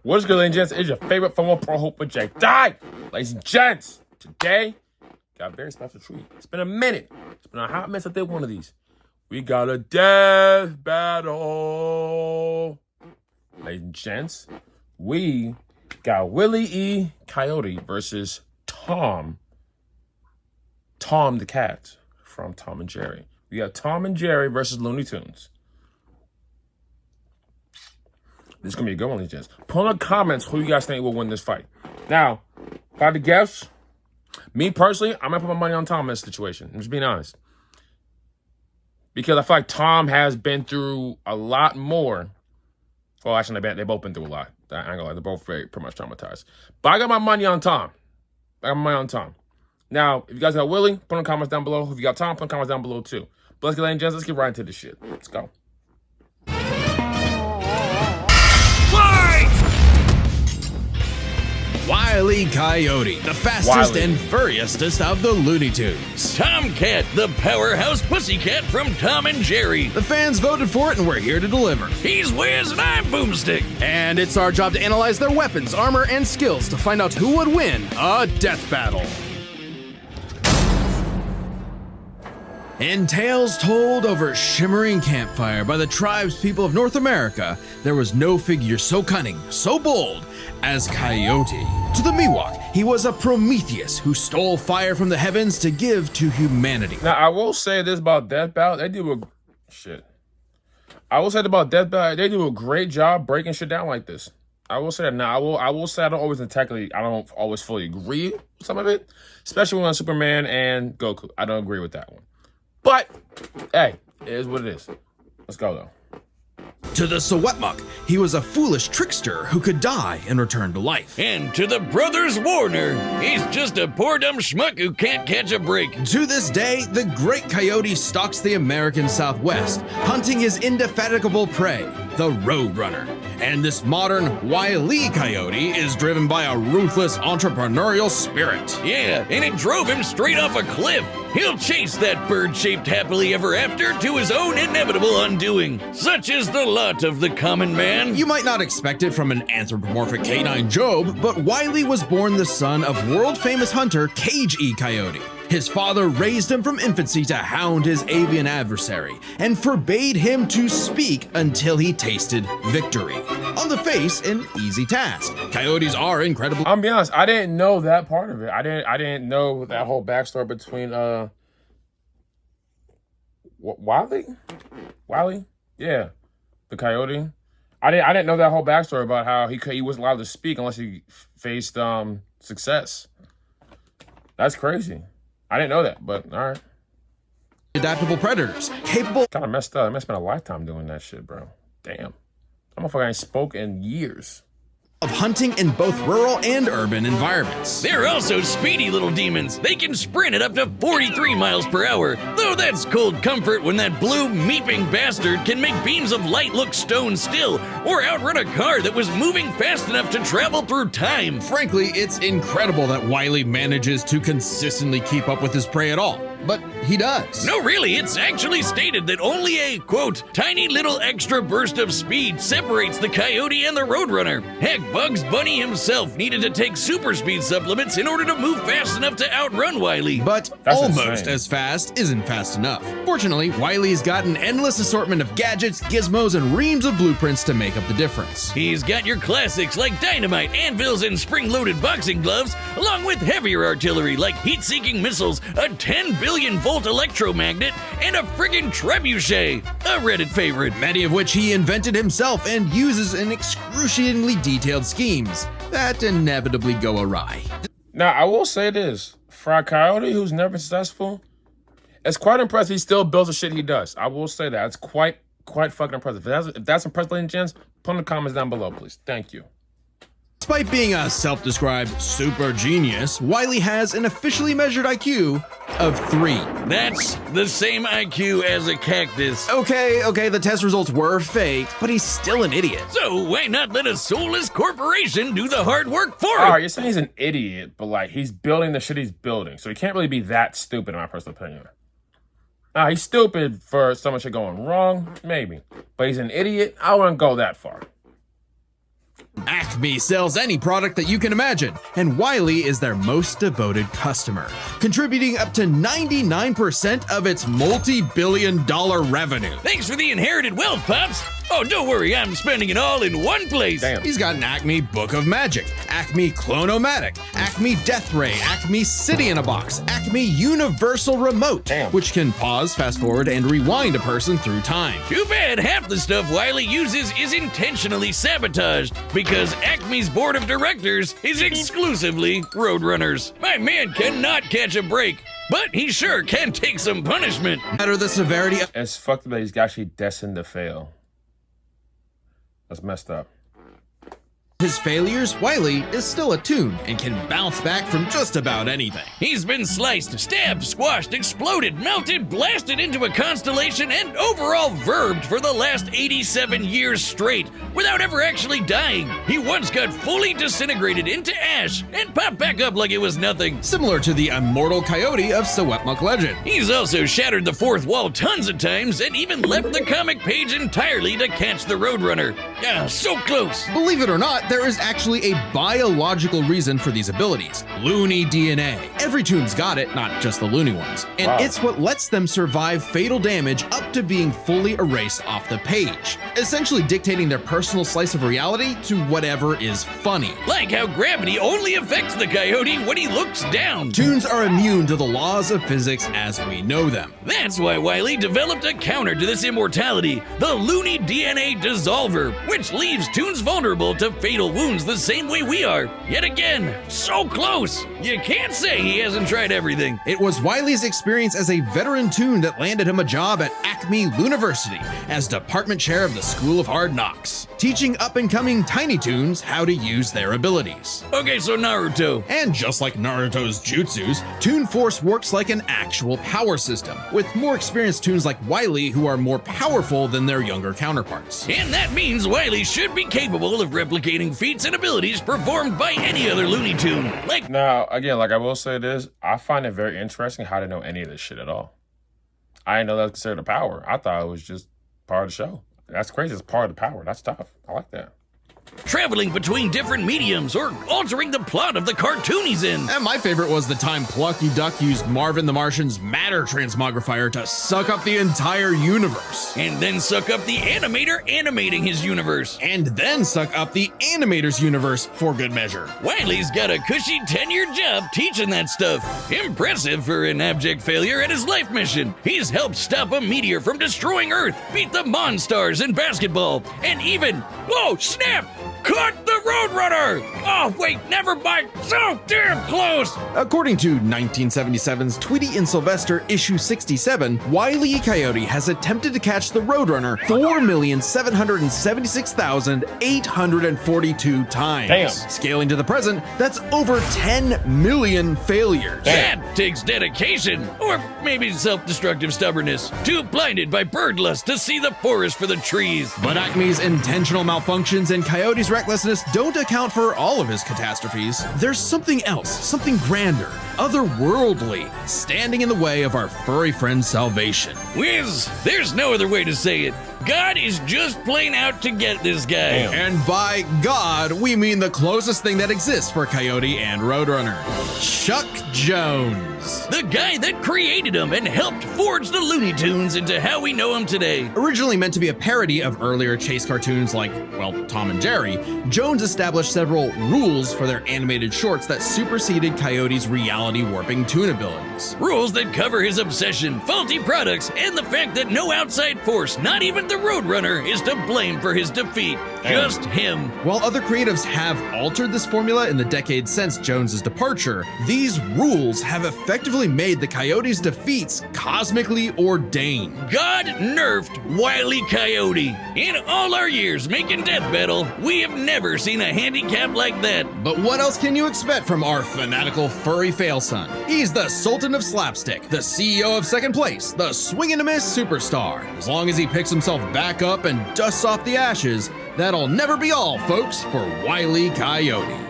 What's good, ladies and gents? It's your favorite former pro hooper, Jake Die. Ladies and gents, today, got a very special treat. It's been a minute. It's been a hot minute since I did one of these. We got a death battle. Ladies and gents, we got Willie E. Coyote versus Tom the cat from Tom and Jerry. We got Tom and Jerry versus Looney Tunes. This is going to be a good one, ladies and gents. Put in the comments who you guys think will win this fight. Now, if I had to guess, me personally, I'm going to put my money on Tom in this situation. I'm just being honest. Because I feel like Tom has been through a lot more. Well, actually, they both been through a lot. I ain't gonna lie, they're both pretty much traumatized. But I got my money on Tom. Now, if you guys got Willie, put in the comments down below. If you got Tom, put in the comments down below too. But let's get, ladies and gents, let's get right into this shit. Let's go. Wile E. Coyote, the fastest and furriestest of the Looney Tunes. Tomcat, the powerhouse pussycat from Tom and Jerry. The fans voted for it and we're here to deliver. He's Wiz and I'm Boomstick. And it's our job to analyze their weapons, armor, and skills to find out who would win a death battle. In tales told over a shimmering campfire by the tribespeople of North America, there was no figure so cunning, so bold, as Coyote. To the Miwok, he was a Prometheus who stole fire from the heavens to give to humanity. Now, I will say this about Death Battle. They do a great job breaking shit down like this. I will say that. Now, I will say I don't always fully agree with some of it, especially when Superman and Goku. I don't agree with that one. But, hey, it is what it is. Let's go, though. To the Sewetmuk, he was a foolish trickster who could die and return to life. And to the Brothers Warner, he's just a poor dumb schmuck who can't catch a break. To this day, the great Coyote stalks the American Southwest, hunting his indefatigable prey, the Roadrunner. And this modern Wile E. Coyote is driven by a ruthless entrepreneurial spirit. Yeah, and it drove him straight off a cliff. He'll chase that bird-shaped happily ever after to his own inevitable undoing. Such is the lot of the common man. You might not expect it from an anthropomorphic canine Job, but Wile was born the son of world-famous hunter Cage E. Coyote. His father raised him from infancy to hound his avian adversary and forbade him to speak until he tasted victory. On the face, an easy task. Coyotes are incredible. I'm be honest, I didn't know that part of it. I didn't know that whole backstory between Wile? Yeah, the Coyote. I didn't know that whole backstory about how he wasn't allowed to speak unless he faced success. That's crazy. I didn't know that, but all right. Adaptable predators, capable. Kind of messed up. I spent a lifetime doing that shit, bro. Damn. That motherfucker ain't spoke in years. Of hunting in both rural and urban environments. They're also speedy little demons. They can sprint at up to 43 miles per hour, though that's cold comfort when that blue meeping bastard can make beams of light look stone still, or outrun a car that was moving fast enough to travel through time. Frankly, it's incredible that Wile manages to consistently keep up with his prey at all. But he does. No, really, it's actually stated that only a, quote, tiny little extra burst of speed separates the Coyote and the Roadrunner. Heck, Bugs Bunny himself needed to take super speed supplements in order to move fast enough to outrun Wile. But that's almost insane. as fast isn't fast enough. Fortunately, Wile's got an endless assortment of gadgets, gizmos, and reams of blueprints to make up the difference. He's got your classics like dynamite, anvils, and spring-loaded boxing gloves, along with heavier artillery like heat-seeking missiles, a 10 billion volt electromagnet, and a friggin' trebuchet, a Reddit favorite. Many of which he invented himself and uses in excruciatingly detailed schemes that inevitably go awry. Now, I will say this. For a Coyote who's never successful, it's quite impressive he still builds the shit he does. I will say that. It's quite fucking impressive. If that's impressive, ladies and gents, put in the comments down below, please. Thank you. Despite being a self-described super genius, Wile has an officially measured IQ of 3. That's the same IQ as a cactus. Okay, the test results were fake, but he's still an idiot. So why not let a soulless corporation do the hard work for him? All right, you're saying he's an idiot, but like he's building the shit he's building, so he can't really be that stupid in my personal opinion. He's stupid for so much shit going wrong, maybe, but he's an idiot. I wouldn't go that far. Acme sells any product that you can imagine, and Wiley is their most devoted customer, contributing up to 99% of its multi-billion-dollar revenue. Thanks for the inherited wealth, Pops. Oh, don't worry, I'm spending it all in one place. Damn. He's got an Acme Book of Magic, Acme Clone-O-Matic, Acme Death Ray, Acme City in a Box, Acme Universal Remote, Damn. which can pause, fast forward, and rewind a person through time. Too bad half the stuff Wiley uses is intentionally sabotaged because Acme's board of directors is exclusively Roadrunners. My man cannot catch a break, but he sure can take some punishment. No matter the severity of It's fucked up that he's actually destined to fail. That's messed up. his failures, Wiley is still a toon and can bounce back from just about anything. He's been sliced, stabbed, squashed, exploded, melted, blasted into a constellation, and overall verbed for the last 87 years straight without ever actually dying. He once got fully disintegrated into ash and popped back up like it was nothing. Similar to the immortal Coyote of Sewetmuk legend. He's also shattered the fourth wall tons of times and even left the comic page entirely to catch the Roadrunner. Ah, so close. Believe it or not, there is actually a biological reason for these abilities. Loony DNA. Every toon's got it, not just the loony ones. And Wow. it's what lets them survive fatal damage up to being fully erased off the page, essentially dictating their personal slice of reality to whatever is funny. Like how gravity only affects the Coyote when he looks down. Toons are immune to the laws of physics as we know them. That's why Wiley developed a counter to this immortality, the Loony DNA Dissolver, which leaves toons vulnerable to fatal wounds the same way we are. Yet again, so close. You can't say he hasn't tried everything. It was Wiley's experience as a veteran toon that landed him a job at Acme University as department chair of the School of Hard Knocks, teaching up-and-coming tiny toons how to use their abilities. Okay, so Naruto. And just like Naruto's jutsus, Toon Force works like an actual power system, with more experienced toons like Wile who are more powerful than their younger counterparts. And that means Wiley should be capable of replicating feats and abilities performed by any other Looney Tune. Like, Now, again, like I will say this, I find it very interesting how to know any of this shit at all. I didn't know that was considered a power. I thought it was just part of the show. That's crazy. It's part of the power. That's tough. I like that. traveling between different mediums or altering the plot of the cartoon he's in. And my favorite was the time Plucky Duck used Marvin the Martian's matter transmogrifier to suck up the entire universe. And then suck up the animator animating his universe. And then suck up the animator's universe for good measure. Wiley's got a cushy 10-year job teaching that stuff. Impressive for an abject failure at his life mission. He's helped stop a meteor from destroying Earth, beat the Monstars in basketball, and even, oh snap, caught the Roadrunner! Oh wait, never mind, so damn close! According to 1977's Tweety and Sylvester issue 67, Wile E. Coyote has attempted to catch the Roadrunner 4,766,842 times. Damn. Scaling to the present, that's over 10 million failures. That takes dedication, or maybe self-destructive stubbornness. Too blinded by bird lust to see the forest for the trees. But Acme's intentional malfunctions and Coyote's recklessness don't account for all of his catastrophes. There's something else, something grander, otherworldly, standing in the way of our furry friend's salvation. Wiz, there's no other way to say it. God is just plain out to get this guy. Damn. And by God, we mean the closest thing that exists for Coyote and Roadrunner. Chuck Jones. The guy that created him and helped forge the Looney Tunes into how we know him today. Originally meant to be a parody of earlier chase cartoons like, well, Tom and Jerry, Jones established several rules for their animated shorts that superseded Coyote's reality warping toon abilities. Rules that cover his obsession, faulty products, and the fact that no outside force, not even the Roadrunner, is to blame for his defeat. Just him. While other creatives have altered this formula in the decades since Jones's departure, these rules have effectively made the Coyote's defeats cosmically ordained. God nerfed Wile E. Coyote. In all our years making Death Battle, we have never seen a handicap like that. But what else can you expect from our fanatical furry fail son? He's the Sultan of Slapstick, the CEO of Second Place, the swing and a miss superstar. As long as he picks himself back up and dusts off the ashes, that'll never be all, folks, for Wile E. Coyote.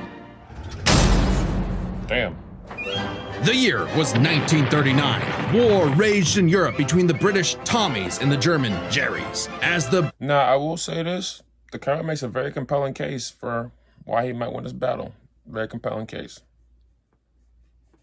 Damn. The year was 1939. War raged in Europe between the British Tommies and the German Jerrys. As the Now, I will say this. The comic makes a very compelling case for why he might win this battle. Very compelling case.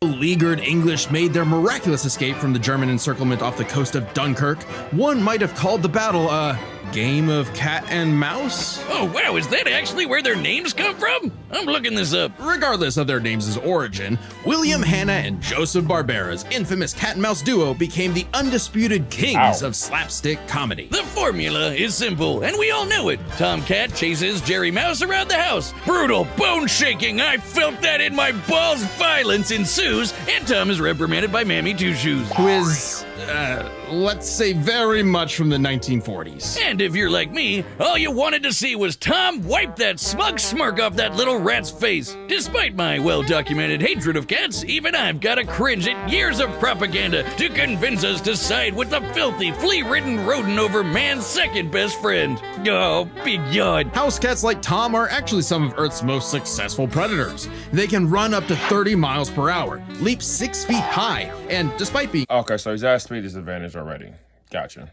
Beleaguered English made their miraculous escape from the German encirclement off the coast of Dunkirk. One might have called the battle a game of cat and mouse? Oh, wow, is that actually where their names come from? I'm looking this up. Regardless of their names' origin, William Hanna and Joseph Barbera's infamous cat and mouse duo became the undisputed kings of slapstick comedy. The formula is simple, and we all know it. Tom Cat chases Jerry Mouse around the house. Brutal, bone-shaking, I felt that in my balls. Violence ensues, and Tom is reprimanded by Mammy Two Shoes. Who is, let's say, very much from the 1940s. And if you're like me, all you wanted to see was Tom wipe that smug smirk off that little rat's face. Despite my well-documented hatred of cats, even I've got to cringe at years of propaganda to convince us to side with the filthy, flea-ridden rodent over man's second best friend. Oh, big yawn. House cats like Tom are actually some of Earth's most successful predators. They can run up to 30 miles per hour, leap 6 feet high, and despite being Okay, so he's at a speed disadvantage already. Gotcha.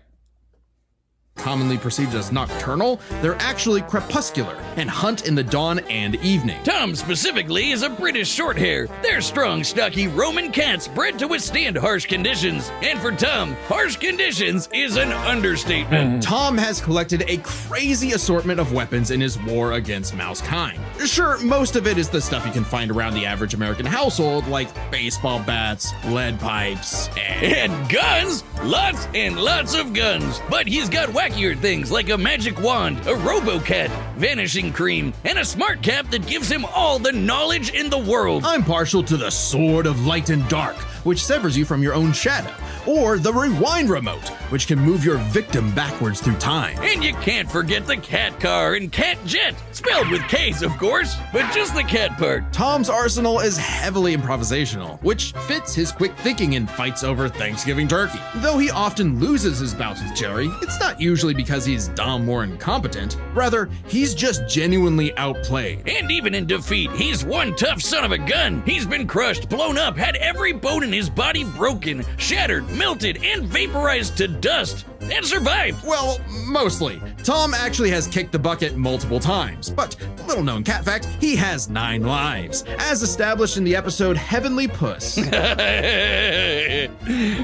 commonly perceived as nocturnal, they're actually crepuscular and hunt in the dawn and evening. Tom specifically is a British shorthair. They're strong, stocky Roman cats bred to withstand harsh conditions. And for Tom, harsh conditions is an understatement. Tom has collected a crazy assortment of weapons in his war against mouse kind. Sure, most of it is the stuff you can find around the average American household, like baseball bats, lead pipes, And guns! Lots and lots of guns. But he's got wackier things like a magic wand, a robo-cat, vanishing cream, and a smart cap that gives him all the knowledge in the world. I'm partial to the Sword of Light and Dark, which severs you from your own shadow, or the Rewind Remote, which can move your victim backwards through time. And you can't forget the cat car and cat jet, spelled with K's of course, but just the cat part. Tom's arsenal is heavily improvisational, which fits his quick thinking in fights over Thanksgiving turkey. Though he often loses his bouts with Jerry, it's not usually because he's dumb or incompetent. Rather, he's just genuinely outplayed. And even in defeat, he's one tough son of a gun. He's been crushed, blown up, had every bone in his body broken, shattered, melted, and vaporized to dust, and survived. Well, mostly. Tom actually has kicked the bucket multiple times, but little known cat fact, he has 9 lives, as established in the episode Heavenly Puss.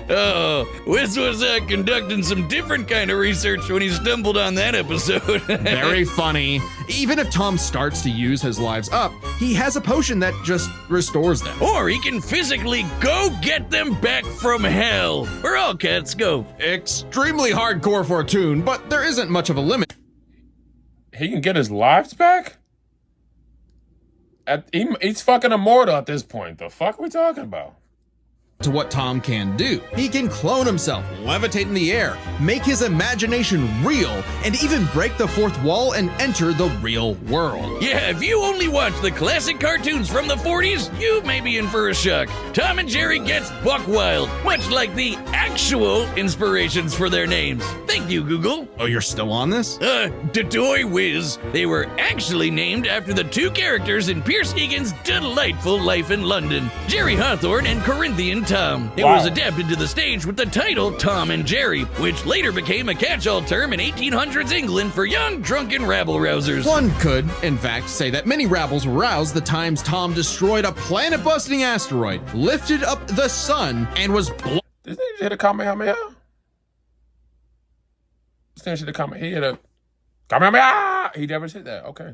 Oh, Wiz was conducting some different kind of research when he stumbled on that episode. Very funny. Even if Tom starts to use his lives up, he has a potion that just restores them. Or he can physically go get them back from hell. Where all cats go. Extremely hardcore for a tune, but there isn't much of a limit. He can get his lives back? He's fucking immortal at this point. The fuck are we talking about? To what Tom can do. He can clone himself, levitate in the air, make his imagination real, and even break the fourth wall and enter the real world. Yeah, if you only watch the classic cartoons from the 40s, you may be in for a shock. Tom and Jerry gets buck wild, much like the actual inspirations for their names. Thank you, Google. Oh, you're still on this? Dodoy Whiz. They were actually named after the 2 characters in Pierce Egan's delightful life in London, Jerry Hawthorne and Corinthian Tom. It was adapted to the stage with the title Tom and Jerry, which later became a catch-all term in 1800s England for young, drunken rabble-rousers. One could, in fact, say that many rabbles were roused the times Tom destroyed a planet-busting asteroid, lifted up the sun, and was Didn't he hit a Kamehameha? He hit a Kamehameha! He never said that. Okay.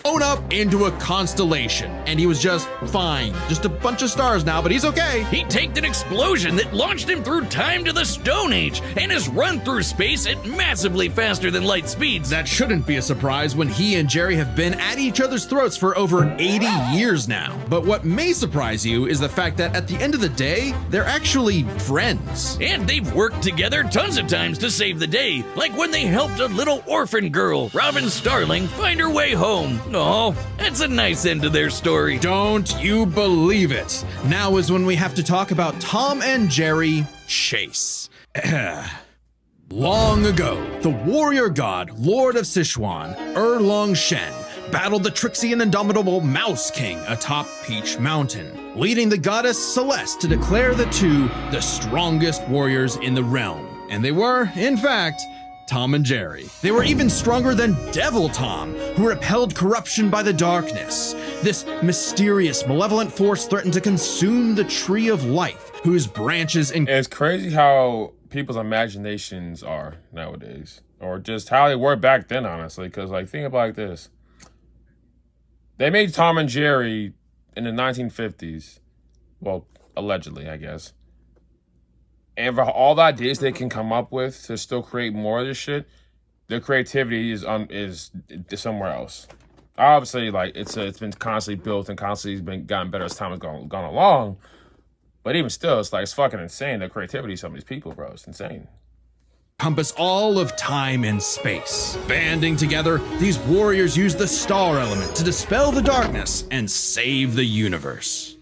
blown up into a constellation, and he was just fine. Just a bunch of stars now, but he's okay. He tanked an explosion that launched him through time to the Stone Age and has run through space at massively faster than light speeds. That shouldn't be a surprise when he and Jerry have been at each other's throats for over 80 years now. But what may surprise you is the fact that at the end of the day, they're actually friends. And they've worked together tons of times to save the day, like when they helped a little orphan girl, Robin Starling, find her way home. Oh, that's a nice end to their story. Don't you believe it? Now is when we have to talk about Tom and Jerry Chase. Long ago, the warrior god, Lord of Sichuan, Erlong Shen, battled the tricksy and indomitable Mouse King atop Peach Mountain, leading the goddess Celeste to declare the two the strongest warriors in the realm. And they were, in fact, Tom and Jerry. They were even stronger than Devil Tom, who repelled corruption by the darkness. This mysterious, malevolent force threatened to consume the tree of life, whose branches It's crazy how people's imaginations are nowadays, or just how they were back then, honestly. Because, like, think about it like this: they made Tom and Jerry in the 1950s, well, allegedly, I guess. And for all the ideas they can come up with to still create more of this shit, their creativity is somewhere else. Obviously, like, it's been constantly built and constantly been gotten better as time has gone along. But even still, it's like, it's fucking insane, the creativity of some of these people, bro. It's insane. encompass all of time and space. Banding together, these warriors use the star element to dispel the darkness and save the universe.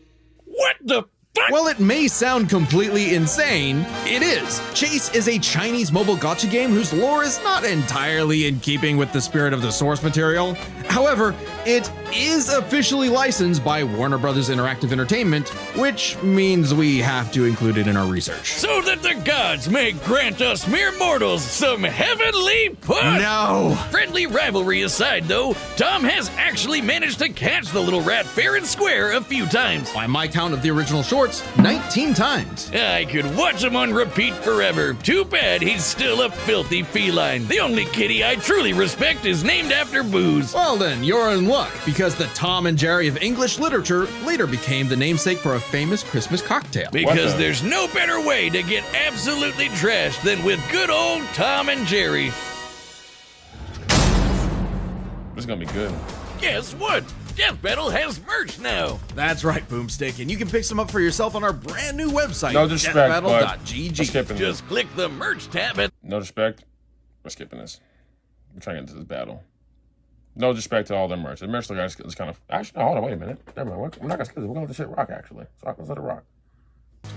What the fuck? While it may sound completely insane, it is. Chase is a Chinese mobile gacha game whose lore is not entirely in keeping with the spirit of the source material. However, it is officially licensed by Warner Brothers Interactive Entertainment, which means we have to include it in our research. So that the gods may grant us mere mortals some heavenly push! No! Friendly rivalry aside, though, Tom has actually managed to catch the little rat fair and square a few times. By my count of the original shorts, 19 times. I could watch him on repeat forever. Too bad he's still a filthy feline. The only kitty I truly respect is named after booze. Well then, you're in luck, because the Tom and Jerry of English literature later became the namesake for a famous Christmas cocktail. Because there's no better way to get absolutely trashed than with good old Tom and Jerry. This is gonna be good. Guess what? Death Battle has merch now. That's right, Boomstick, and you can pick some up for yourself on our brand new website, No disrespect, but we're deathbattle.gg. skipping this. Just click the merch tab at No disrespect, we're skipping this. We're trying to get into this battle. No disrespect to all their merch. The merch look is kind of... Actually, no, hold on, wait a minute. Never mind. We're not going to skip this. We're going to let the shit rock, actually. So let's let it rock.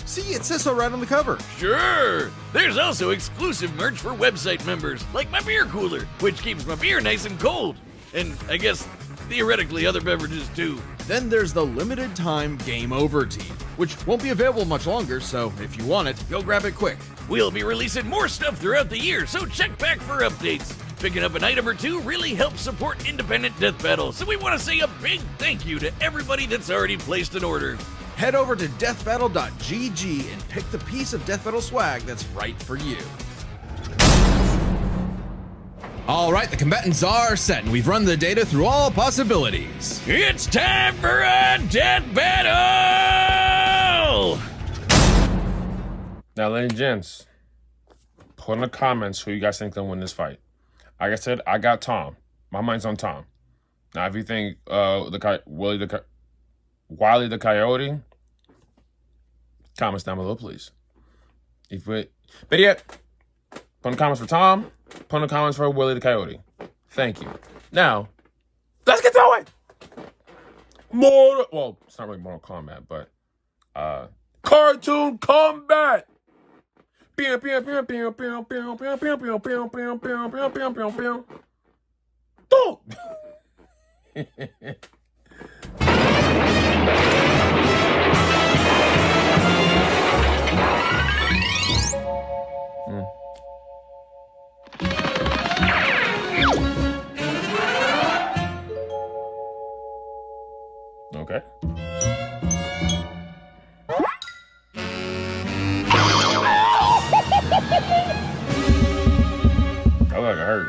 See, it says so right on the cover. Sure. There's also exclusive merch for website members, like my beer cooler, which keeps my beer nice and cold. And I guess, theoretically, other beverages too. Then there's the limited time Game Over tee, which won't be available much longer, so if you want it, go grab it quick. We'll be releasing more stuff throughout the year, so check back for updates. Picking up an item or two really helps support independent Death Battle, so we want to say a big thank you to everybody that's already placed an order. Head over to deathbattle.gg and pick the piece of Death Battle swag that's right for you. All right, the combatants are set, and we've run the data through all possibilities. It's time for a Death Battle! Now, ladies and gents, put in the comments who you guys think will win this fight. Like I said, I got Tom. My mind's on Tom. Now, if you think Wile the Coyote, comments down below, please. But yet, put in the comments for Tom. Put in the comments for Willie the Coyote. Thank you. Now, let's get to it. Well, it's not really Mortal Kombat, but cartoon combat. Pew, pew, pew, pew, pew, pew, pew, pew, pew, pew, pew, pew, pew, pew, pew, pew. Boom! Okay. I look like I hurt.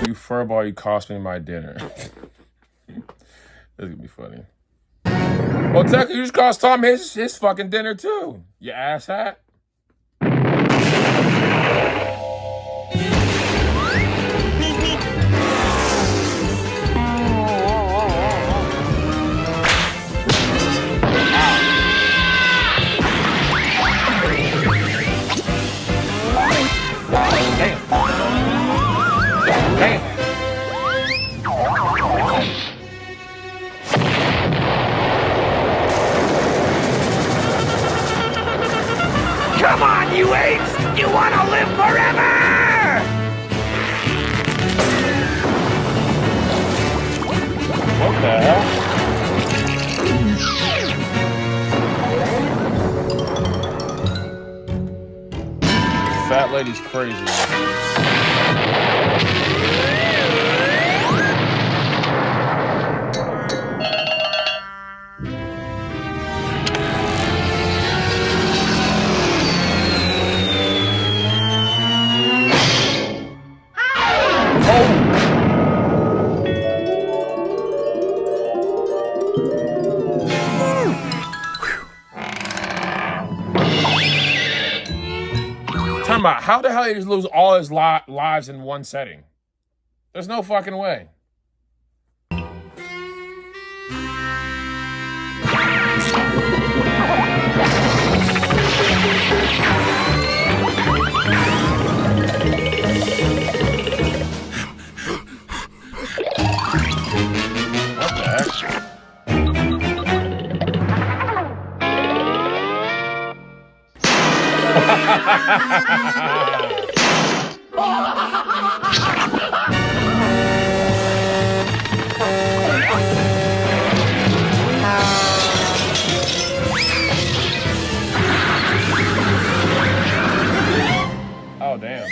You furball, you cost me my dinner. This is gonna be funny. Well, technically, you just cost Tom his fucking dinner too. You asshat. lady's crazy. Talking about how the hell he just lose all his lives in one setting? There's no fucking way. What the heck? Oh, damn.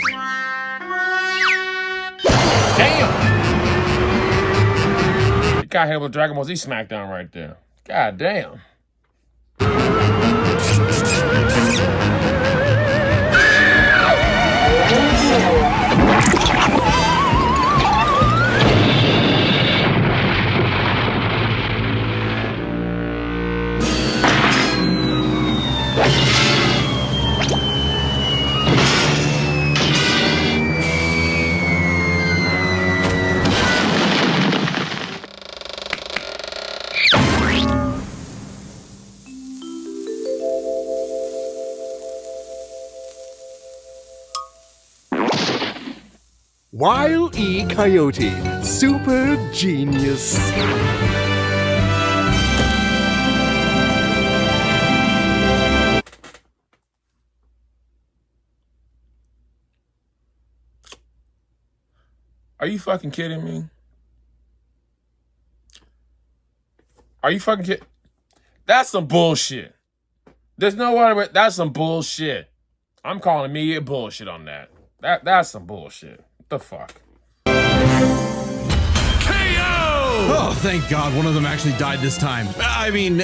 Damn! You got hit with Dragon Ball Z Smackdown right there. God damn. Wile E. Coyote, super genius. Are you fucking kidding me? Are you fucking kidding? That's some bullshit. There's no other way. That's some bullshit. I'm calling immediate bullshit on that. That's some bullshit. What the fuck? Oh, thank God one of them actually died this time. I mean,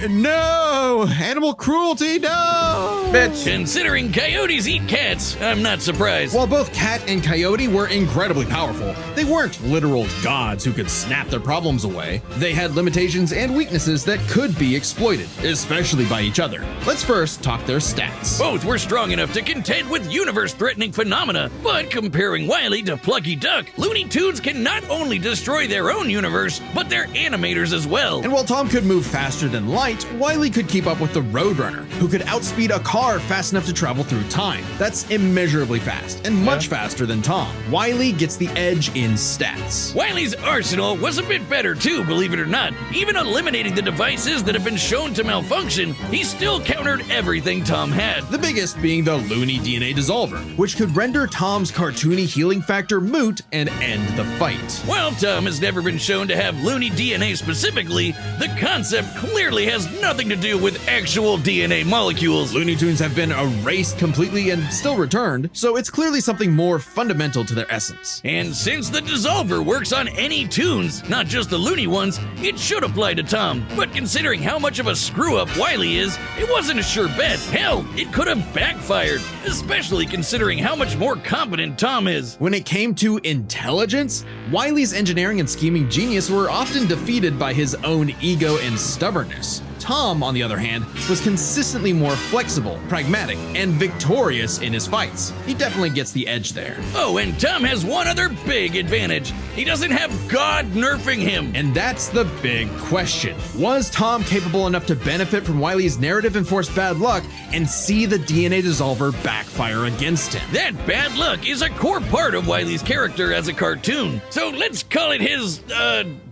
no! Animal cruelty, no! Bitch. Considering coyotes eat cats, I'm not surprised. While both Cat and Coyote were incredibly powerful, they weren't literal gods who could snap their problems away. They had limitations and weaknesses that could be exploited, especially by each other. Let's first talk their stats. Both were strong enough to contend with universe-threatening phenomena, but comparing Wile to Plucky Duck, Looney Tunes can not only destroy their own universe, but their animators as well. And while Tom could move faster than light, Wile could keep up with the Roadrunner, who could outspeed a car fast enough to travel through time. That's immeasurably fast, and much faster than Tom. Wile gets the edge in stats. Wile's arsenal was a bit better too, believe it or not. Even eliminating the devices that have been shown to malfunction, he still countered everything Tom had. The biggest being the Looney DNA Dissolver, which could render Tom's cartoony healing factor moot and end the fight. While Tom has never been shown to have Looney DNA specifically, the concept clearly has nothing to do with actual DNA molecules. Looney Tunes have been erased completely and still returned, so it's clearly something more fundamental to their essence. And since the Dissolver works on any tunes, not just the Looney ones, it should apply to Tom. But considering how much of a screw-up Wile is, it wasn't a sure bet. Hell, it could have backfired, especially considering how much more competent Tom is. When it came to intelligence, Wile's engineering and scheming genius were often defeated by his own ego and stubbornness. Tom, on the other hand, was consistently more flexible, pragmatic, and victorious in his fights. He definitely gets the edge there. Oh, and Tom has one other big advantage. He doesn't have God nerfing him. And that's the big question. Was Tom capable enough to benefit from Wile's narrative-enforced bad luck and see the DNA Dissolver backfire against him? That bad luck is a core part of Wile's character as a cartoon. So let's call it his,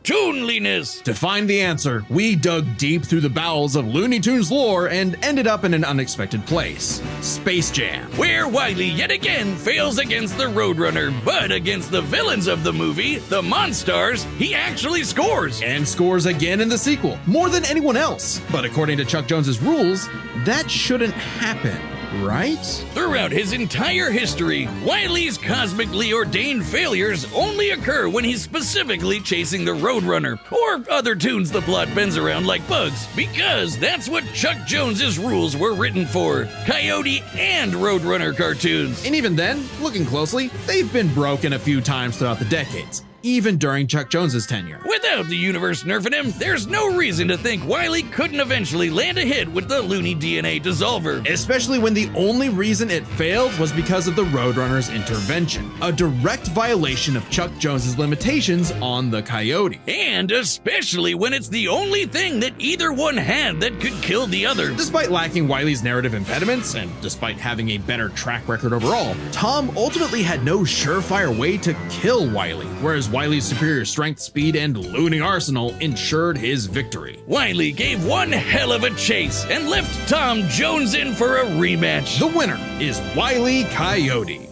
toonliness. To find the answer, we dug deep through the bowels of Looney Tunes lore and ended up in an unexpected place: Space Jam. Where Wile yet again fails against the Roadrunner, but against the villains of the movie, the Monstars, he actually scores. And scores again in the sequel, more than anyone else. But according to Chuck Jones's rules, that shouldn't happen. right? Throughout his entire history, Wile's cosmically ordained failures only occur when he's specifically chasing the Roadrunner, or other tunes the plot bends around like bugs, because that's what Chuck Jones's rules were written for, Coyote and Roadrunner cartoons. And even then, looking closely, they've been broken a few times throughout the decades, even during Chuck Jones's tenure. Without the universe nerfing him, there's no reason to think Wile couldn't eventually land a hit with the Looney DNA Dissolver. Especially when the only reason it failed was because of the Roadrunner's intervention, a direct violation of Chuck Jones's limitations on the Coyote. And especially when it's the only thing that either one had that could kill the other. Despite lacking Wile's narrative impediments, and despite having a better track record overall, Tom ultimately had no surefire way to kill Wile, whereas Wile's superior strength, speed, and looting arsenal ensured his victory. Wile gave one hell of a chase and left Tom Jones in for a rematch. The winner is Wile Coyote.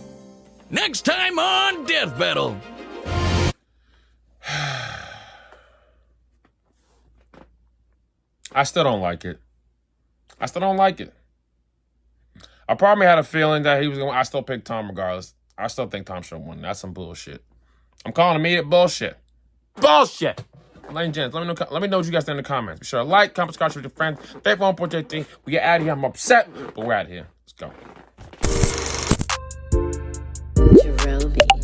Next time on Death Battle. I still don't like it. I probably had a feeling that he was going to. I still picked Tom regardless. I still think Tom should have won. That's some bullshit. I'm calling immediate bullshit. Bullshit! Ladies and gents, let me know what you guys think in the comments. Be sure to like, comment, subscribe with your friends. Faithful on Project T. We get out of here. I'm upset, but we're out of here. Let's go. Jerome B.